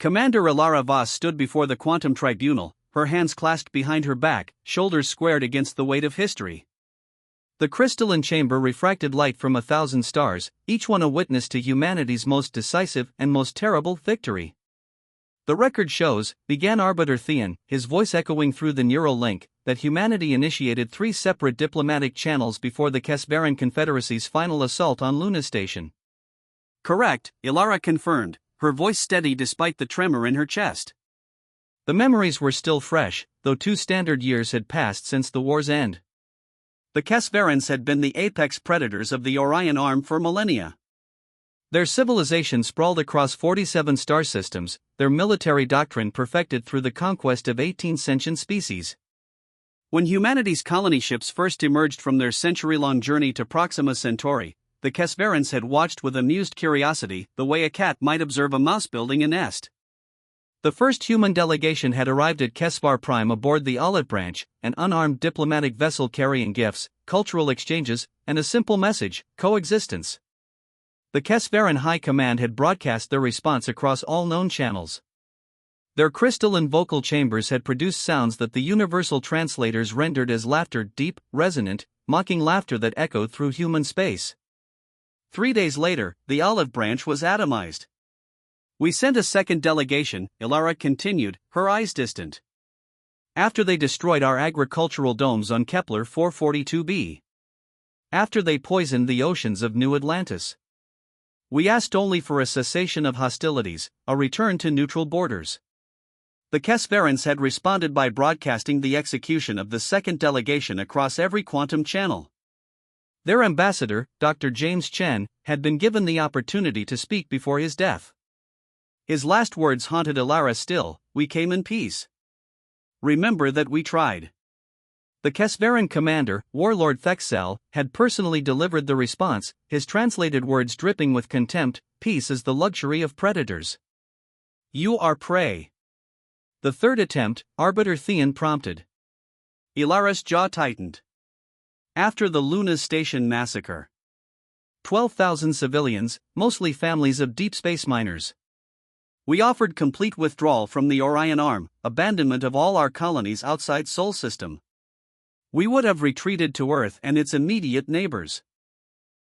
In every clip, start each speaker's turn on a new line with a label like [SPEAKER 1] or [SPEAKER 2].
[SPEAKER 1] Commander Ilara Voss stood before the quantum tribunal, her hands clasped behind her back, shoulders squared against the weight of history. The crystalline chamber refracted light from 1,000 stars, each one a witness to humanity's most decisive and most terrible victory. The record shows, began Arbiter Theon, his voice echoing through the neural link, that humanity initiated 3 separate diplomatic channels before the Kesvaran Confederacy's final assault on Luna Station.
[SPEAKER 2] Correct, Ilara confirmed, her voice steady despite the tremor in her chest.
[SPEAKER 1] The memories were still fresh, though 2 standard years had passed since the war's end.
[SPEAKER 2] The Kesvarans had been the apex predators of the Orion Arm for millennia.
[SPEAKER 1] Their civilization sprawled across 47 star systems, their military doctrine perfected through the conquest of 18 sentient species.
[SPEAKER 2] When humanity's colony ships first emerged from their century-long journey to Proxima Centauri, the Kesvarans had watched with amused curiosity the way a cat might observe a mouse building a nest.
[SPEAKER 1] The first human delegation had arrived at Kesvar Prime aboard the Olive Branch, an unarmed diplomatic vessel carrying gifts, cultural exchanges, and a simple message: coexistence. The Kesvaran High Command had broadcast their response across all known channels. Their crystalline vocal chambers had produced sounds that the universal translators rendered as laughter, deep, resonant, mocking laughter that echoed through human space.
[SPEAKER 2] 3 days later, the Olive Branch was atomized. We sent a second delegation, Ilara continued, her eyes distant.
[SPEAKER 1] After they destroyed our agricultural domes on Kepler 442b. After they poisoned the oceans of New Atlantis. We asked only for a cessation of hostilities, a return to neutral borders.
[SPEAKER 2] The Kesvarans had responded by broadcasting the execution of the second delegation across every quantum channel.
[SPEAKER 1] Their ambassador, Dr. James Chen, had been given the opportunity to speak before his death.
[SPEAKER 2] His last words haunted Ilara still: "We came in peace. Remember that we tried."
[SPEAKER 1] The Kesvaran commander, Warlord Thexal, had personally delivered the response, his translated words dripping with contempt: "Peace is the luxury of predators.
[SPEAKER 2] You are prey."
[SPEAKER 1] The third attempt, Arbiter Theon prompted.
[SPEAKER 2] Ilara's jaw tightened. After the Luna Station massacre,
[SPEAKER 1] 12,000 civilians, mostly families of deep space miners.
[SPEAKER 2] We offered complete withdrawal from the Orion Arm, abandonment of all our colonies outside Sol System. We would have retreated to Earth and its immediate neighbors.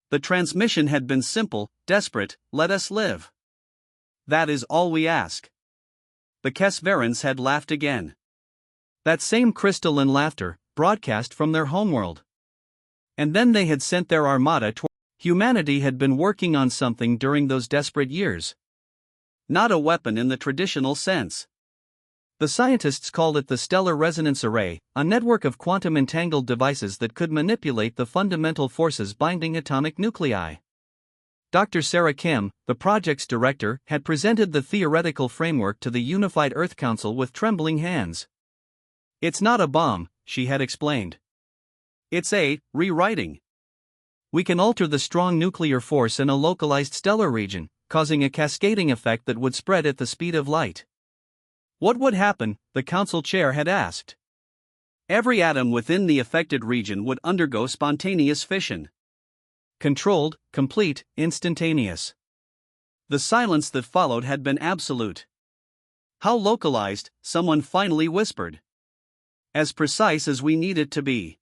[SPEAKER 2] The transmission had been simple, desperate: let us live. That is all we ask. The Kesvarans had laughed again.
[SPEAKER 1] That same crystalline laughter, broadcast from their homeworld. And then they had sent their armada toward. Humanity had been working on something during those desperate years.
[SPEAKER 2] Not a weapon in the traditional sense.
[SPEAKER 1] The scientists called it the Stellar Resonance Array, a network of quantum entangled devices that could manipulate the fundamental forces binding atomic nuclei. Dr. Sarah Kim, the project's director, had presented the theoretical framework to the Unified Earth Council with trembling hands.
[SPEAKER 2] "It's not a bomb," she had explained. "It's a rewriting.
[SPEAKER 1] We can alter the strong nuclear force in a localized stellar region, causing a cascading effect that would spread at the speed of light."
[SPEAKER 2] What would happen? The council chair had asked. Every atom within the affected region would undergo spontaneous fission.
[SPEAKER 1] Controlled, complete, instantaneous.
[SPEAKER 2] The silence that followed had been absolute. How localized, someone finally whispered. As precise as we need it to be.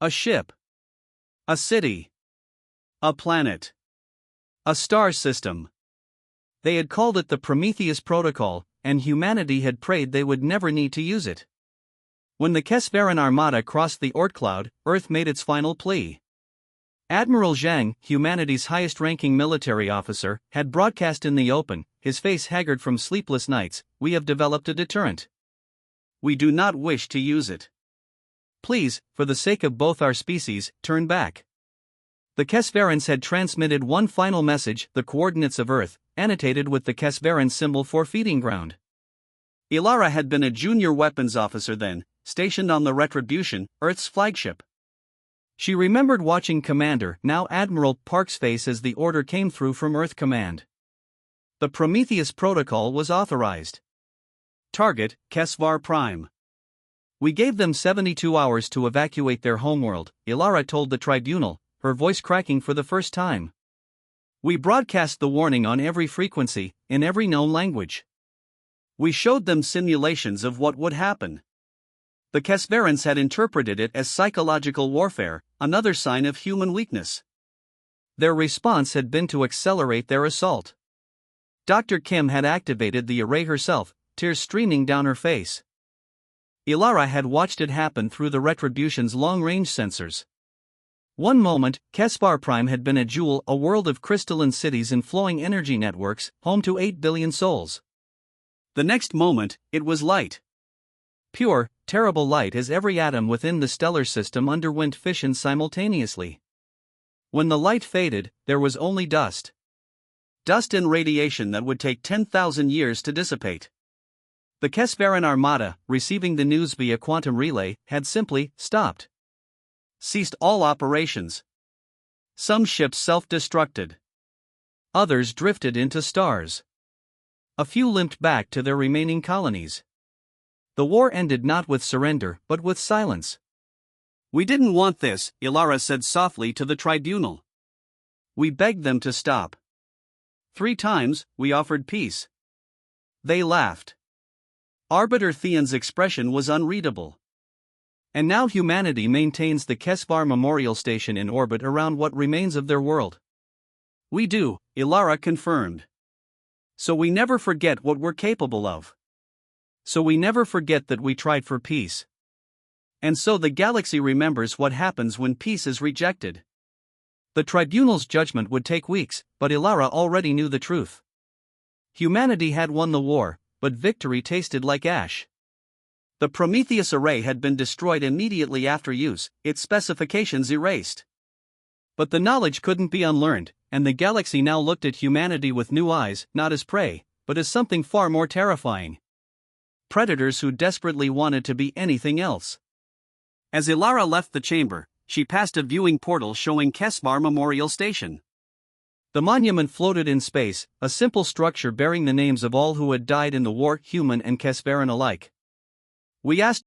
[SPEAKER 2] A ship. A city. A planet. A star system.
[SPEAKER 1] They had called it the Prometheus Protocol, and humanity had prayed they would never need to use it. When the Kesvaran Armada crossed the Oort cloud, Earth made its final plea. Admiral Zhang, humanity's highest-ranking military officer, had broadcast in the open, his face haggard from sleepless nights: "We have developed a deterrent.
[SPEAKER 2] We do not wish to use it.
[SPEAKER 1] Please, for the sake of both our species, turn back." The Kesvarans had transmitted one final message: the coordinates of Earth, annotated with the Kesvaran symbol for feeding ground.
[SPEAKER 2] Ilara had been a junior weapons officer then, stationed on the Retribution, Earth's flagship.
[SPEAKER 1] She remembered watching Commander, now Admiral, Park's face as the order came through from Earth Command. The Prometheus Protocol was authorized.
[SPEAKER 2] Target, Kesvar Prime.
[SPEAKER 1] We gave them 72 hours to evacuate their homeworld, Ilara told the tribunal, her voice cracking for the first time. We broadcast the warning on every frequency, in every known language.
[SPEAKER 2] We showed them simulations of what would happen. The Kesverans had interpreted it as psychological warfare, another sign of human weakness.
[SPEAKER 1] Their response had been to accelerate their assault. Dr. Kim had activated the array herself, tears streaming down her face. Ilara had watched it happen through the Retribution's long-range sensors. One moment, Kesvar Prime had been a jewel, a world of crystalline cities and flowing energy networks, home to 8 billion souls.
[SPEAKER 2] The next moment, it was light.
[SPEAKER 1] Pure, terrible light as every atom within the stellar system underwent fission simultaneously. When the light faded, there was only dust.
[SPEAKER 2] Dust and radiation that would take 10,000 years to dissipate.
[SPEAKER 1] The Kesvaran Armada, receiving the news via quantum relay, had simply stopped.
[SPEAKER 2] Ceased all operations. Some ships self-destructed.
[SPEAKER 1] Others drifted into stars. A few limped back to their remaining colonies. The war ended not with surrender, but with silence.
[SPEAKER 2] We didn't want this, Ilara said softly to the tribunal. We begged them to stop. 3 times, we offered peace. They laughed. Arbiter Theon's expression was unreadable.
[SPEAKER 1] And now humanity maintains the Kesvar Memorial Station in orbit around what remains of their world.
[SPEAKER 2] We do, Ilara confirmed. So we never forget what we're capable of.
[SPEAKER 1] So we never forget that we tried for peace.
[SPEAKER 2] And so the galaxy remembers what happens when peace is rejected.
[SPEAKER 1] The tribunal's judgment would take weeks, but Ilara already knew the truth. Humanity had won the war, but victory tasted like ash.
[SPEAKER 2] The Prometheus array had been destroyed immediately after use, its specifications erased.
[SPEAKER 1] But the knowledge couldn't be unlearned, and the galaxy now looked at humanity with new eyes, not as prey, but as something far more terrifying.
[SPEAKER 2] Predators who desperately wanted to be anything else. As Ilara left the chamber, she passed a viewing portal showing Kesvar Memorial Station.
[SPEAKER 1] The monument floated in space, a simple structure bearing the names of all who had died in the war, human and Kesvaran alike.
[SPEAKER 2] We asked